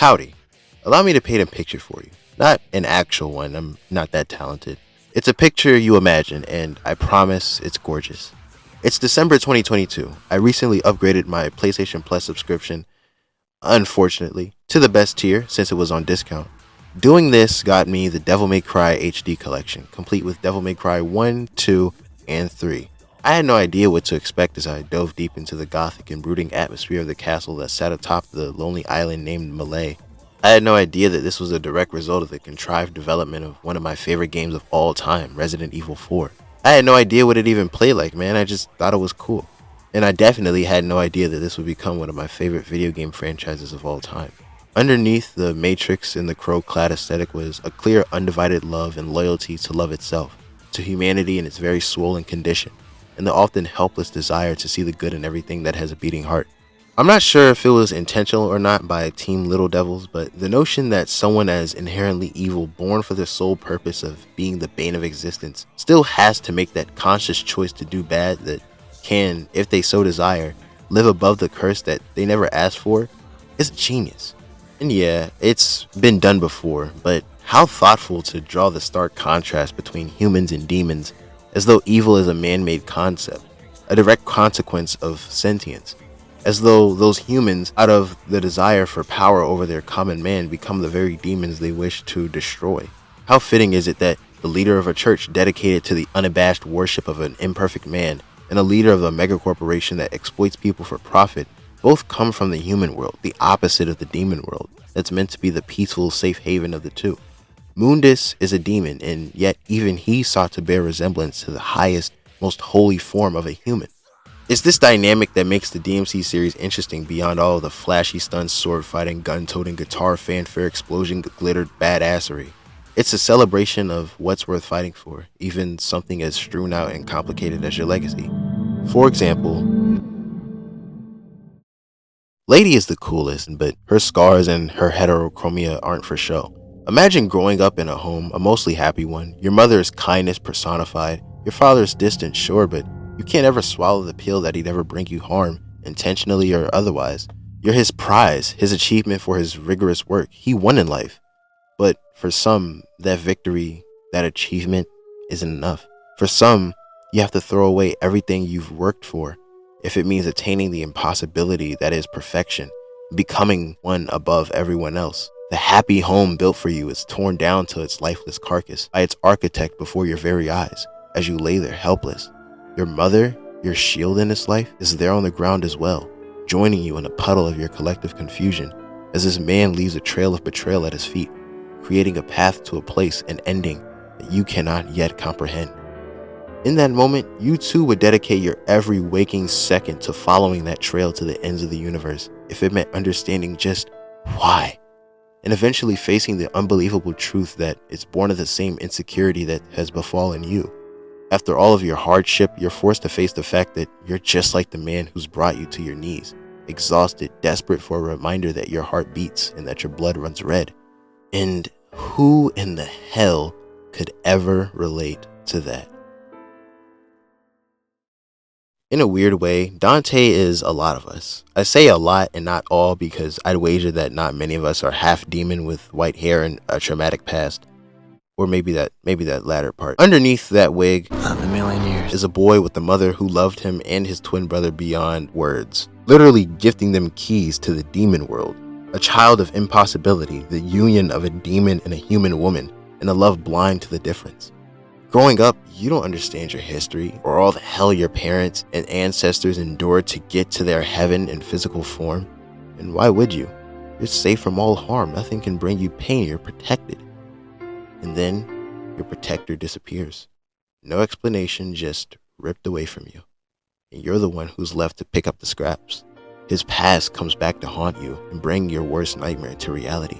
Howdy. Allow me to paint a picture for you. Not an actual one, I'm not that talented. It's a picture you imagine, and I promise it's gorgeous. It's December 2022. I recently upgraded my PlayStation Plus subscription, unfortunately, to the best tier since it was on discount. Doing this got me the Devil May Cry HD collection, complete with Devil May Cry 1, 2, and 3. I had no idea what to expect as I dove deep into the gothic and brooding atmosphere of the castle that sat atop the lonely island named Malay. I had no idea that this was a direct result of the contrived development of one of my favorite games of all time, Resident Evil 4. I had no idea what it even played like, man. I just thought it was cool. And I definitely had no idea that this would become one of my favorite video game franchises of all time. Underneath the Matrix and the crow-clad aesthetic was a clear, undivided love and loyalty to love itself, to humanity in its very swollen condition, and the often helpless desire to see the good in everything that has a beating heart. I'm not sure if it was intentional or not by Team Little Devils, but the notion that someone as inherently evil, born for the sole purpose of being the bane of existence, still has to make that conscious choice to do bad that can, if they so desire, live above the curse that they never asked for, is genius. And yeah, it's been done before, but how thoughtful to draw the stark contrast between humans and demons, as though evil is a man-made concept, a direct consequence of sentience, as though those humans, out of the desire for power over their common man, become the very demons they wish to destroy. How fitting is it that the leader of a church dedicated to the unabashed worship of an imperfect man and a leader of a megacorporation that exploits people for profit both come from the human world, the opposite of the demon world, that's meant to be the peaceful, safe haven of the two. Mundus is a demon, and yet even he sought to bear resemblance to the highest, most holy form of a human. It's this dynamic that makes the DMC series interesting beyond all of the flashy stunts, sword fighting, gun-toting, guitar fanfare, explosion, glittered badassery. It's a celebration of what's worth fighting for, even something as strewn out and complicated as your legacy. For example, Lady is the coolest, but her scars and her heterochromia aren't for show. Imagine growing up in a home, a mostly happy one. Your mother is kindness personified. Your father is distant, sure, but you can't ever swallow the pill that he'd ever bring you harm, intentionally or otherwise. You're his prize, his achievement for his rigorous work. He won in life. But for some, that victory, that achievement, isn't enough. For some, you have to throw away everything you've worked for if it means attaining the impossibility that is perfection, becoming one above everyone else. The happy home built for you is torn down to its lifeless carcass by its architect before your very eyes as you lay there helpless. Your mother, your shield in this life, is there on the ground as well, joining you in a puddle of your collective confusion as this man leaves a trail of betrayal at his feet, creating a path to a place, an ending that you cannot yet comprehend. In that moment, you too would dedicate your every waking second to following that trail to the ends of the universe, if it meant understanding just why, and eventually facing the unbelievable truth that it's born of the same insecurity that has befallen you. After all of your hardship, you're forced to face the fact that you're just like the man who's brought you to your knees, exhausted, desperate for a reminder that your heart beats and that your blood runs red. And who in the hell could ever relate to that? In a weird way, Dante is a lot of us. I say a lot and not all because I'd wager that not many of us are half demon with white hair and a traumatic past. Or maybe that latter part. Underneath that wig, a million years, is a boy with a mother who loved him and his twin brother beyond words, literally gifting them keys to the demon world. A child of impossibility, the union of a demon and a human woman, and a love blind to the difference. Growing up, you don't understand your history or all the hell your parents and ancestors endured to get to their heaven in physical form. And why would you? You're safe from all harm. Nothing can bring you pain. You're protected. And then your protector disappears. No explanation, just ripped away from you. And you're the one who's left to pick up the scraps. His past comes back to haunt you and bring your worst nightmare to reality.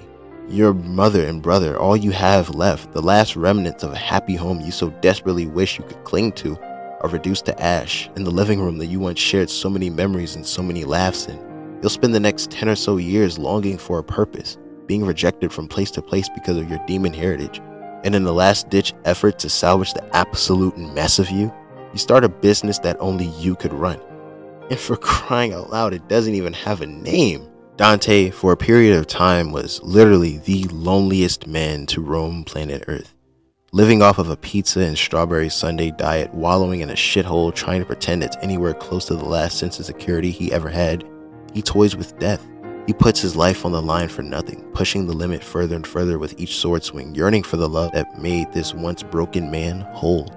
Your mother and brother, all you have left, the last remnants of a happy home you so desperately wish you could cling to, are reduced to ash in the living room that you once shared so many memories and so many laughs in. You'll spend the next 10 or so years longing for a purpose, being rejected from place to place because of your demon heritage. And in the last-ditch effort to salvage the absolute mess of you, you start a business that only you could run. And for crying out loud, it doesn't even have a name. Dante, for a period of time, was literally the loneliest man to roam planet Earth. Living off of a pizza and strawberry sundae diet, wallowing in a shithole, trying to pretend it's anywhere close to the last sense of security he ever had, he toys with death. He puts his life on the line for nothing, pushing the limit further and further with each sword swing, yearning for the love that made this once broken man whole.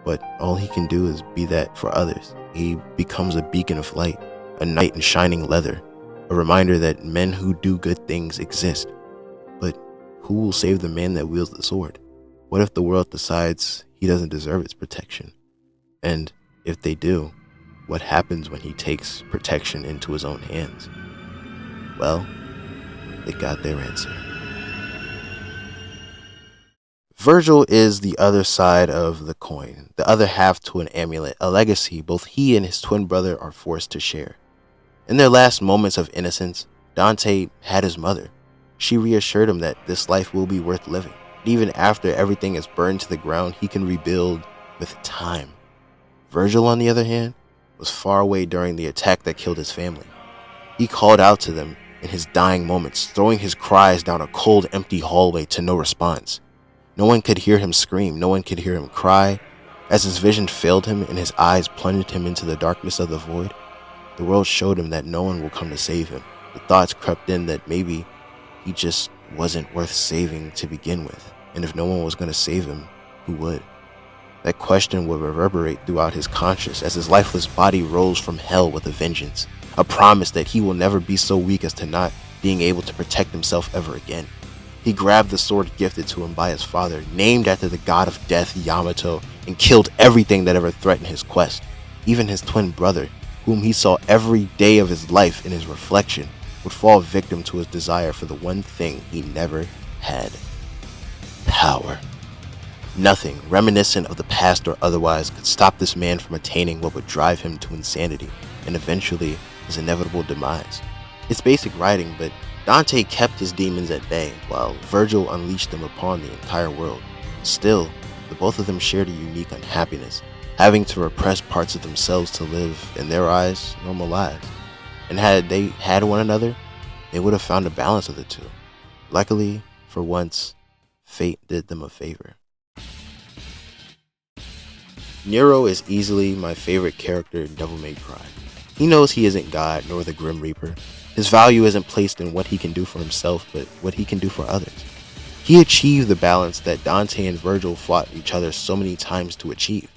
But all he can do is be that for others. He becomes a beacon of light, a knight in shining leather, a reminder that men who do good things exist. But who will save the man that wields the sword? What if the world decides he doesn't deserve its protection? And if they do, what happens when he takes protection into his own hands? Well, they got their answer. Virgil is the other side of the coin, the other half to an amulet, a legacy both he and his twin brother are forced to share. In their last moments of innocence, Dante had his mother. She reassured him that this life will be worth living. Even after everything is burned to the ground, he can rebuild with time. Virgil, on the other hand, was far away during the attack that killed his family. He called out to them in his dying moments, throwing his cries down a cold, empty hallway to no response. No one could hear him scream, no one could hear him cry. As his vision failed him and his eyes plunged him into the darkness of the void, the world showed him that no one will come to save him. The thoughts crept in that maybe he just wasn't worth saving to begin with. And if no one was going to save him, who would? That question would reverberate throughout his conscience as his lifeless body rose from hell with a vengeance. A promise that he will never be so weak as to not being able to protect himself ever again. He grabbed the sword gifted to him by his father, named after the god of death, Yamato, and killed everything that ever threatened his quest. Even his twin brother, whom he saw every day of his life in his reflection, would fall victim to his desire for the one thing he never had: power. Nothing, reminiscent of the past or otherwise, could stop this man from attaining what would drive him to insanity, and eventually his inevitable demise. It's basic writing, but Dante kept his demons at bay, while Virgil unleashed them upon the entire world. Still, the both of them shared a unique unhappiness, having to repress parts of themselves to live, in their eyes, normal lives. And had they had one another, they would have found a balance of the two. Luckily, for once, fate did them a favor. Nero is easily my favorite character in Devil May Cry. He knows he isn't God nor the Grim Reaper. His value isn't placed in what he can do for himself, but what he can do for others. He achieved the balance that Dante and Virgil fought each other so many times to achieve.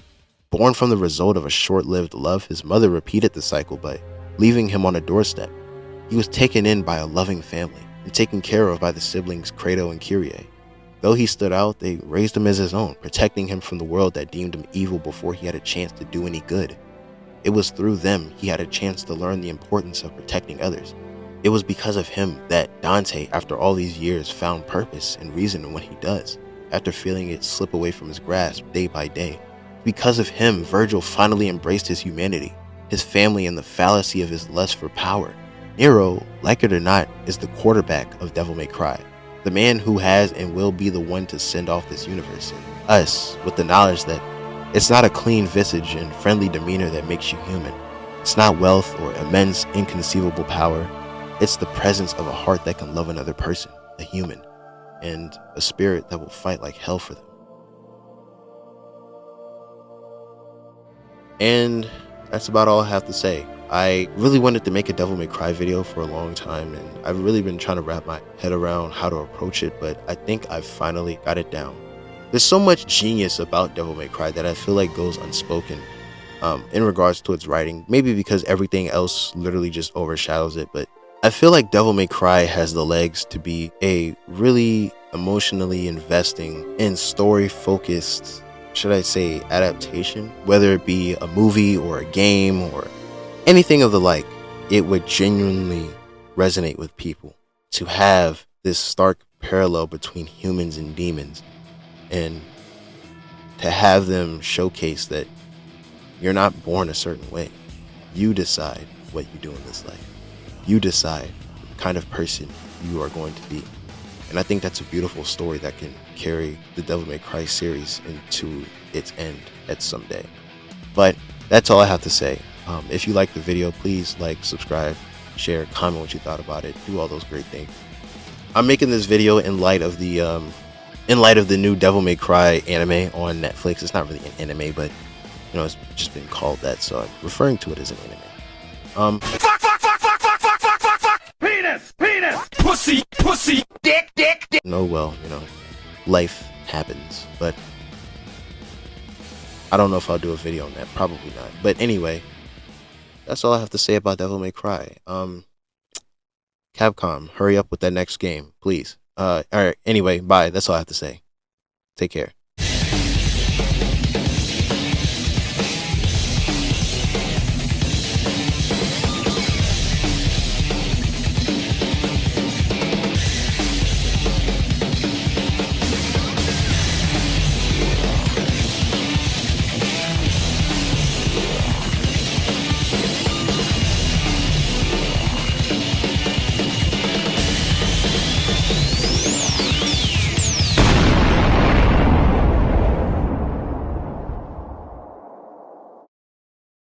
Born from the result of a short-lived love, his mother repeated the cycle by leaving him on a doorstep. He was taken in by a loving family and taken care of by the siblings Credo and Kyrie. Though he stood out, they raised him as his own, protecting him from the world that deemed him evil before he had a chance to do any good. It was through them he had a chance to learn the importance of protecting others. It was because of him that Dante, after all these years, found purpose and reason in what he does, after feeling it slip away from his grasp day by day. Because of him, Virgil finally embraced his humanity, his family, and the fallacy of his lust for power. Nero, like it or not, is the quarterback of Devil May Cry, the man who has and will be the one to send off this universe, and us with the knowledge that it's not a clean visage and friendly demeanor that makes you human. It's not wealth or immense inconceivable power. It's the presence of a heart that can love another person, a human, and a spirit that will fight like hell for them. And that's about all I have to say. I really wanted to make a Devil May Cry video for a long time, and I've really been trying to wrap my head around how to approach it, but I think I've finally got it down. There's so much genius about Devil May Cry that I feel like goes unspoken in regards to its writing, maybe because everything else literally just overshadows it, but I feel like Devil May Cry has the legs to be a really emotionally investing and story-focused, should I say, adaptation. Whether it be a movie or a game or anything of the like, it would genuinely resonate with people. To have this stark parallel between humans and demons, and to have them showcase that you're not born a certain way. You decide what you do in this life. You decide the kind of person you are going to be. And I think that's a beautiful story that can carry the Devil May Cry series into its end at some day. But that's all I have to say. If you like the video, please like, subscribe, share, comment what you thought about it, do all those great things. I'm making this video in light of the new Devil May Cry anime on Netflix. It's not really an anime, but you know, it's just been called that, so I'm referring to it as an anime. Penis, pussy, dick. No, well, you know, life happens, but I don't know if I'll do a video on that. Probably not. But anyway, that's all I have to say about Devil May Cry. Capcom, hurry up with that next game, please. All right. Anyway, bye. That's all I have to say. Take care.